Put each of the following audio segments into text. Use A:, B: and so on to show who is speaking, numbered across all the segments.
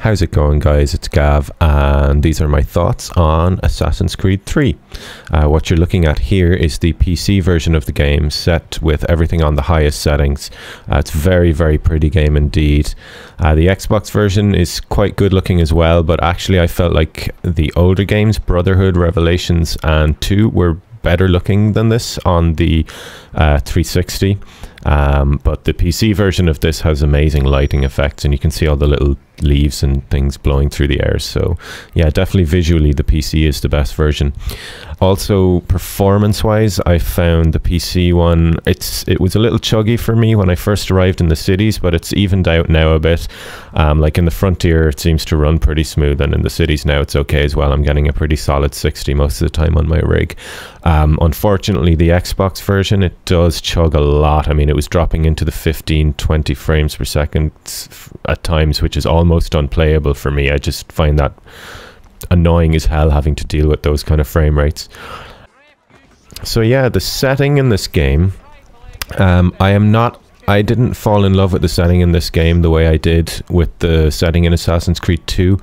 A: How's it going, guys? It's Gav, and these are my thoughts on Assassin's Creed 3. What you're looking at here is the PC version of the game, set with everything on the highest settings. It's a very, very pretty game indeed. The Xbox version is quite good looking as well, but actually I felt like the older games, Brotherhood, Revelations, and 2 were better looking than this on the 360. But the PC version of this has amazing lighting effects, and you can see all the little leaves and things blowing through the air. So yeah, definitely visually the PC is the best version. Also, performance wise, I found the PC one, it was a little chuggy for me when I first arrived in the cities, but it's evened out now a bit. Like in the Frontier it seems to run pretty smooth, and in the cities now it's okay as well. I'm getting a pretty solid 60 most of the time on my rig. Unfortunately, the Xbox version, it does chug a lot. I mean, it was dropping into the 15-20 frames per second at times, which is almost unplayable for me. I just find that annoying as hell, having to deal with those kind of frame rates. So yeah, the setting in this game, I didn't fall in love with the setting in this game the way I did with the setting in Assassin's Creed 2.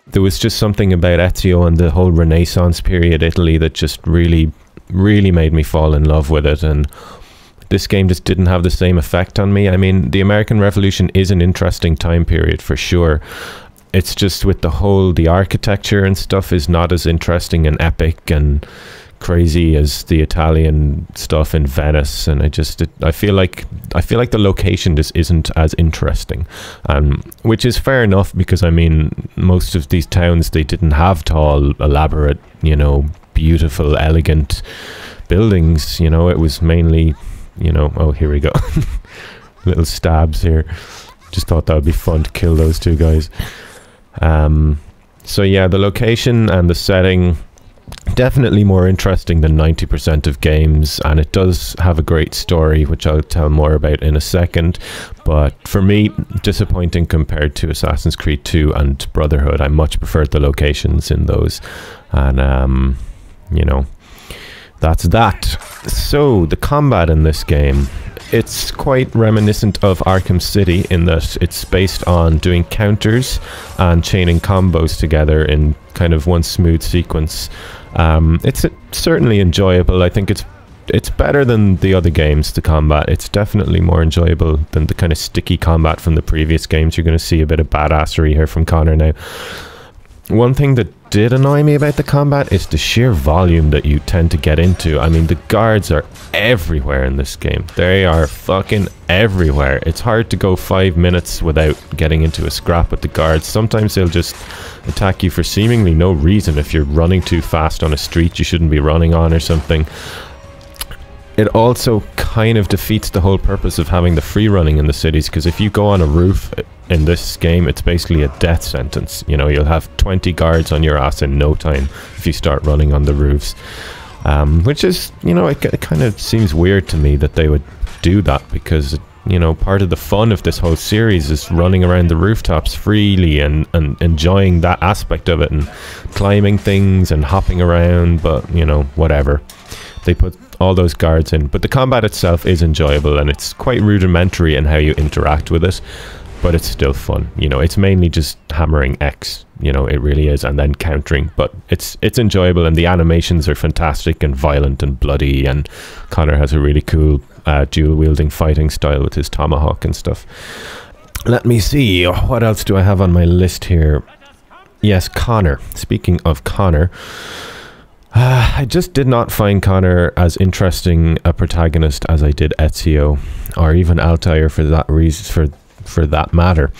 A: There was just something about Ezio and the whole Renaissance period Italy that just really made me fall in love with it, and this game just didn't have the same effect on me. I mean, the American Revolution is an interesting time period for sure. It's just with the architecture and stuff is not as interesting and epic and crazy as the Italian stuff in Venice, and I feel like the location just isn't as interesting, which is fair enough, because I mean, most of these towns, they didn't have tall, elaborate, you know, beautiful, elegant buildings. You know, it was mainly, you know, oh, here we go. Little stabs here. Just thought that would be fun to kill those two guys. So yeah, the location and the setting, definitely more interesting than 90% of games, and it does have a great story, which I'll tell more about in a second. But for me, disappointing compared to Assassin's Creed 2 and Brotherhood. I much preferred the locations in those, and you know, that's that. So the combat in this game, it's quite reminiscent of Arkham City in that it's based on doing counters and chaining combos together in kind of one smooth sequence. It's certainly enjoyable. I think it's better than the other games, the combat. It's definitely more enjoyable than the kind of sticky combat from the previous games. You're going to see a bit of badassery here from Connor now. One thing that did annoy me about the combat is the sheer volume that you tend to get into. I mean, the guards are everywhere in this game. They are fucking everywhere. It's hard to go 5 minutes without getting into a scrap with the guards. Sometimes they'll just attack you for seemingly no reason. If you're running too fast on a street you shouldn't be running on or something. It also kind of defeats the whole purpose of having the free running in the cities, because if you go on a roof in this game, it's basically a death sentence. You know, you'll have 20 guards on your ass in no time if you start running on the roofs. Which is, you know, it kind of seems weird to me that they would do that, because, you know, part of the fun of this whole series is running around the rooftops freely and enjoying that aspect of it, and climbing things and hopping around. But, you know, whatever. They put all those guards in. But the combat itself is enjoyable, and it's quite rudimentary in how you interact with it. But it's still fun. You know, it's mainly just hammering X. You know, it really is, and then countering. But it's enjoyable, and the animations are fantastic and violent and bloody. And Connor has a really cool dual-wielding fighting style with his tomahawk and stuff. Let me see. What else do I have on my list here? Yes, Connor. Speaking of Connor, I just did not find Connor as interesting a protagonist as I did Ezio, or even Altair for that reason. For that matter,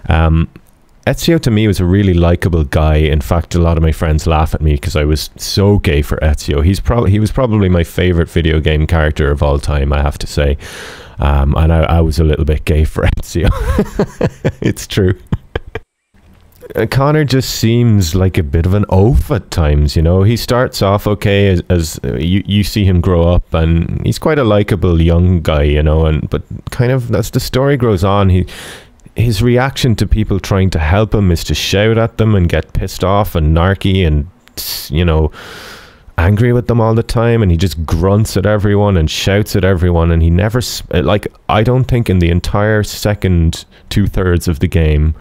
A: Ezio to me was a really likable guy. In fact, a lot of my friends laugh at me because I was so gay for Ezio. He was probably my favorite video game character of all time, I have to say. And I was a little bit gay for Ezio. It's true. Connor just seems like a bit of an oaf at times, you know. He starts off okay as you see him grow up, and he's quite a likable young guy, you know, but kind of as the story grows on, his reaction to people trying to help him is to shout at them and get pissed off and narky and, you know, angry with them all the time, and he just grunts at everyone and shouts at everyone, and he never, like, I don't think in the entire second 2/3 of the game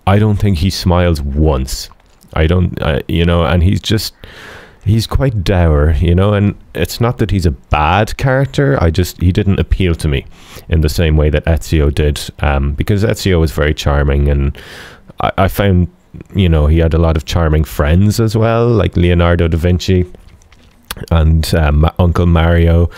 A: I don't think he smiles once. I don't, you know, and he's quite dour, you know, and it's not that he's a bad character. He didn't appeal to me in the same way that Ezio did, because Ezio was very charming, and I found, you know, he had a lot of charming friends as well, like Leonardo da Vinci and Uncle Mario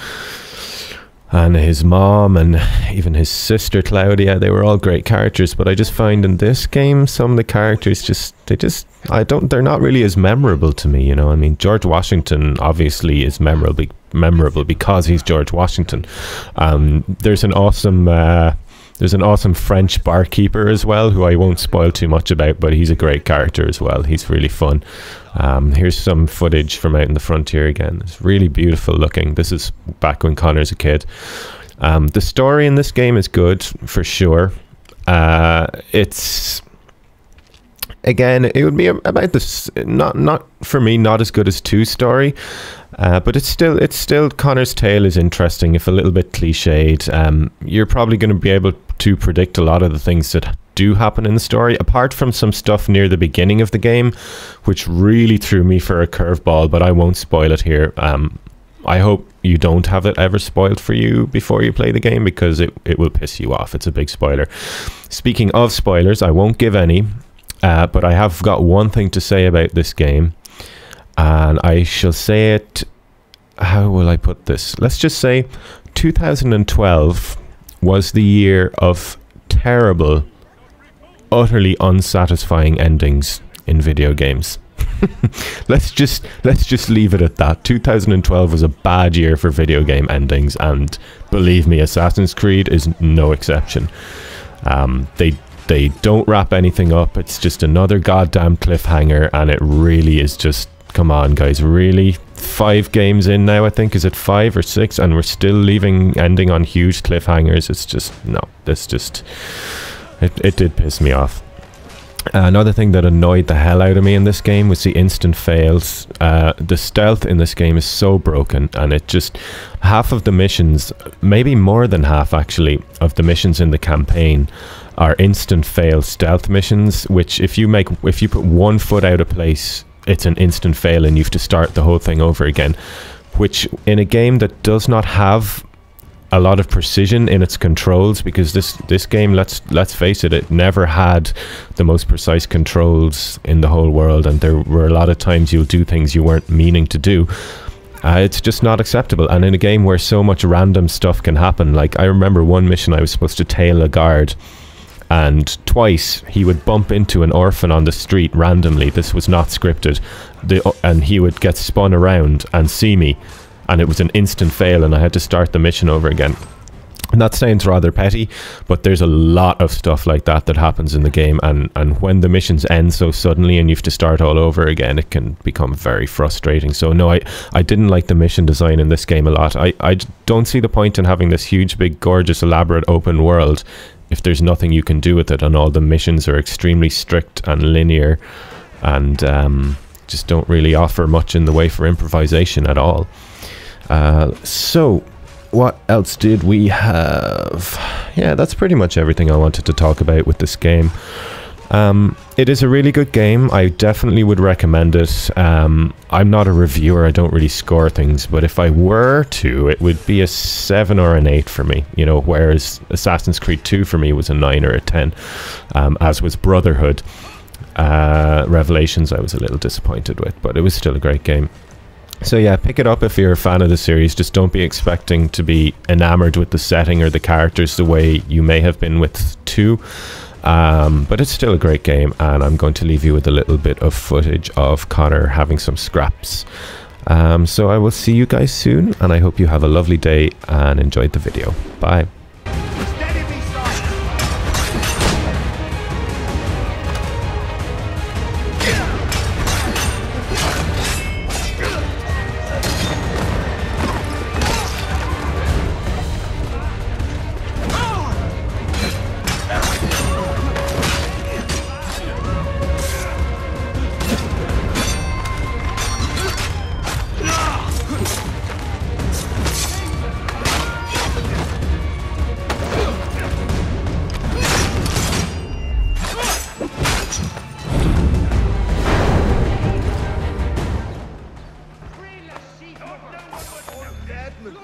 A: and his mom and even his sister Claudia. They were all great characters, but I just find in this game some of the characters they're not really as memorable to me, you know. I mean, George Washington obviously is memorable because he's George Washington. There's an awesome French barkeeper as well, who I won't spoil too much about, but he's a great character as well. He's really fun. Here's some footage from out in the frontier again. It's really beautiful looking. This is back when Connor's a kid. The story in this game is good, for sure. It's... Again, it would be about this, not for me, not as good as 2's story, but it's still Connor's Tale is interesting, if a little bit cliched. You're probably going to be able to predict a lot of the things that do happen in the story, apart from some stuff near the beginning of the game, which really threw me for a curveball, but I won't spoil it here. I hope you don't have it ever spoiled for you before you play the game, because it will piss you off. It's a big spoiler. Speaking of spoilers, I won't give any. But I have got one thing to say about this game, and I shall say it, how will I put this? Let's just say 2012 was the year of terrible, utterly unsatisfying endings in video games. let's just leave it at that. 2012 was a bad year for video game endings, and believe me, Assassin's Creed is no exception. They don't wrap anything up. It's just another goddamn cliffhanger, and it really is just, come on guys, really? 5 games in now, I think. Is it 5 or 6? And we're still ending on huge cliffhangers. It's just, no, this just, it did piss me off. Another thing that annoyed the hell out of me in this game was the instant fails. The stealth in this game is so broken, and it just, half of the missions, maybe more than half actually, of the missions in the campaign are instant fail stealth missions, which if you put one foot out of place, it's an instant fail and you have to start the whole thing over again, which in a game that does not have a lot of precision in its controls, because this game, let's face it, it never had the most precise controls in the whole world, and there were a lot of times you'll do things you weren't meaning to do. It's just not acceptable. And in a game where so much random stuff can happen, like I remember one mission I was supposed to tail a guard, and twice he would bump into an orphan on the street randomly. This was not scripted. And he would get spun around and see me, and it was an instant fail, and I had to start the mission over again. And that sounds rather petty, but there's a lot of stuff like that that happens in the game, and when the missions end so suddenly and you have to start all over again, it can become very frustrating. So no, I didn't like the mission design in this game a lot. I don't see the point in having this huge, big, gorgeous, elaborate open world if there's nothing you can do with it, and all the missions are extremely strict and linear, and just don't really offer much in the way for improvisation at all. So what else did we have? Yeah, that's pretty much everything I wanted to talk about with this game. It is a really good game. I definitely would recommend it. I'm not a reviewer, I don't really score things, but if I were to, it would be a 7 or an 8 for me, you know, whereas Assassin's Creed 2 for me was a 9 or a 10, as was Brotherhood. Revelations I was a little disappointed with, but it was still a great game. So yeah, pick it up if you're a fan of the series. Just don't be expecting to be enamored with the setting or the characters the way you may have been with 2. But it's still a great game, and I'm going to leave you with a little bit of footage of Connor having some scraps. So I will see you guys soon, and I hope you have a lovely day and enjoyed the video. Bye.
B: Deadman.